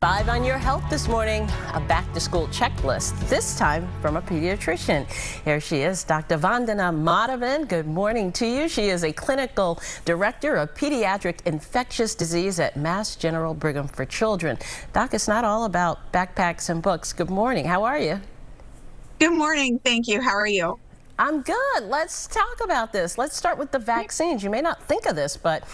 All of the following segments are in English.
5 on your health this morning, a back-to-school checklist, this time from a pediatrician. Here she is, Dr. Vandana Madhavan. Good morning to you. She is a clinical director of pediatric infectious disease at Mass General Brigham for Children. Doc, it's not all about backpacks and books. Good morning. How are you? Good morning. Thank you. How are you? I'm good. Let's talk about this. Let's start with the vaccines. You may not think of this, but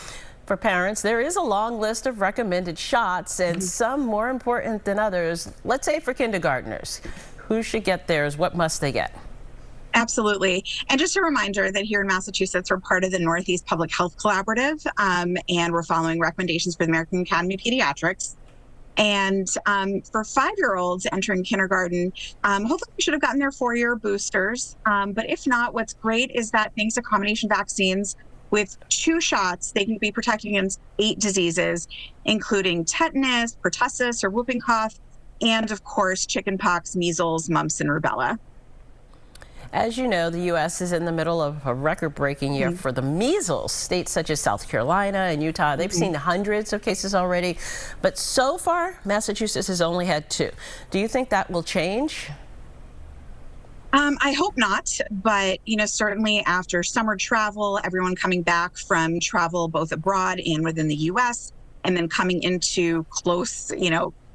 for parents, there is a long list of recommended shots and some more important than others. Let's say for kindergartners, who should get theirs? What must they get? Absolutely. And just a reminder that here in Massachusetts, we're part of the Northeast Public Health Collaborative, and we're following recommendations for the American Academy of Pediatrics. And for 5-year-olds entering kindergarten, hopefully we should have gotten their 4-year boosters. But if not, what's great is that thanks to combination vaccines, with 2 shots, they can be protecting against 8 diseases, including tetanus, pertussis, or whooping cough, and of course, chickenpox, measles, mumps, and rubella. As you know, the U.S. is in the middle of a record-breaking year for the measles. States such as South Carolina and Utah, they've seen hundreds of cases already. But so far, Massachusetts has only had 2. Do you think that will change? I hope not, but certainly after summer travel, everyone coming back from travel both abroad and within the U.S., and then coming into close,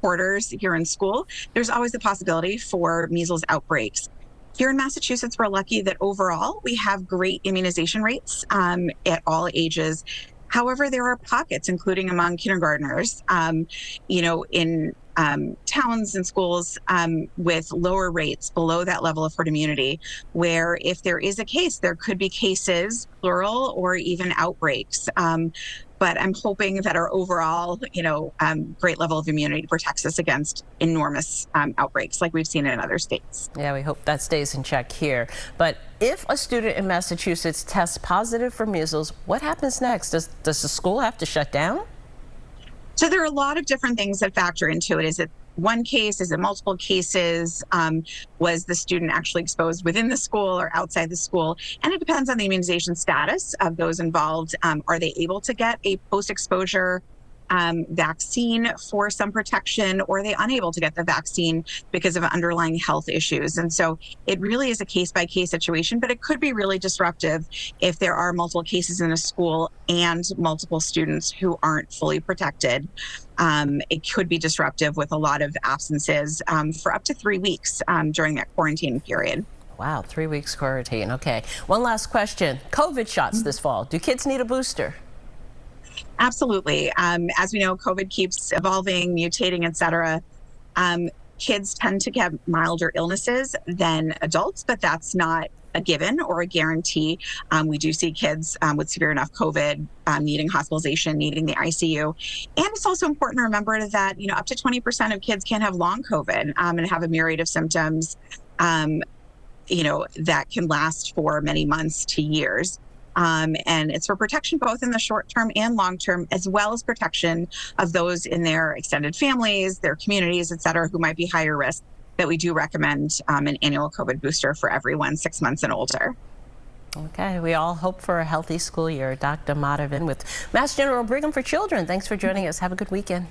quarters here in school, there's always the possibility for measles outbreaks. Here in Massachusetts, we're lucky that overall we have great immunization rates at all ages. However, there are pockets, including among kindergartners, in towns and schools with lower rates below that level of herd immunity, where if there is a case, there could be cases, plural, or even outbreaks. But I'm hoping that our overall, great level of immunity protects us against enormous outbreaks like we've seen in other states. Yeah, we hope that stays in check here. But if a student in Massachusetts tests positive for measles, what happens next? Does the school have to shut down? So there are a lot of different things that factor into it. Is it one case? Is it multiple cases? Was the student actually exposed within the school or outside the school? And it depends on the immunization status of those involved. Are they able to get a post-exposure vaccine for some protection, or are they unable to get the vaccine because of underlying health issues? And so it really is a case-by-case situation, but it could be really disruptive if there are multiple cases in a school and multiple students who aren't fully protected. It could be disruptive with a lot of absences for up to 3 weeks during that quarantine period. Wow, 3 weeks quarantine. Okay. One last question. COVID shots this fall. Do kids need a booster? Absolutely. As we know, COVID keeps evolving, mutating, et cetera. Kids tend to get milder illnesses than adults, but that's not a given or a guarantee. We do see kids with severe enough COVID needing hospitalization, needing the ICU. And it's also important to remember that, up to 20% of kids can have long COVID and have a myriad of symptoms, that can last for many months to years. And it's for protection both in the short term and long term, as well as protection of those in their extended families, their communities, et cetera, who might be higher risk, that we do recommend an annual COVID booster for everyone 6 months and older. Okay, we all hope for a healthy school year. Dr. Madhavan with Mass General Brigham for Children. Thanks for joining us. Have a good weekend.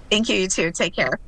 Thank you, you too. Take care.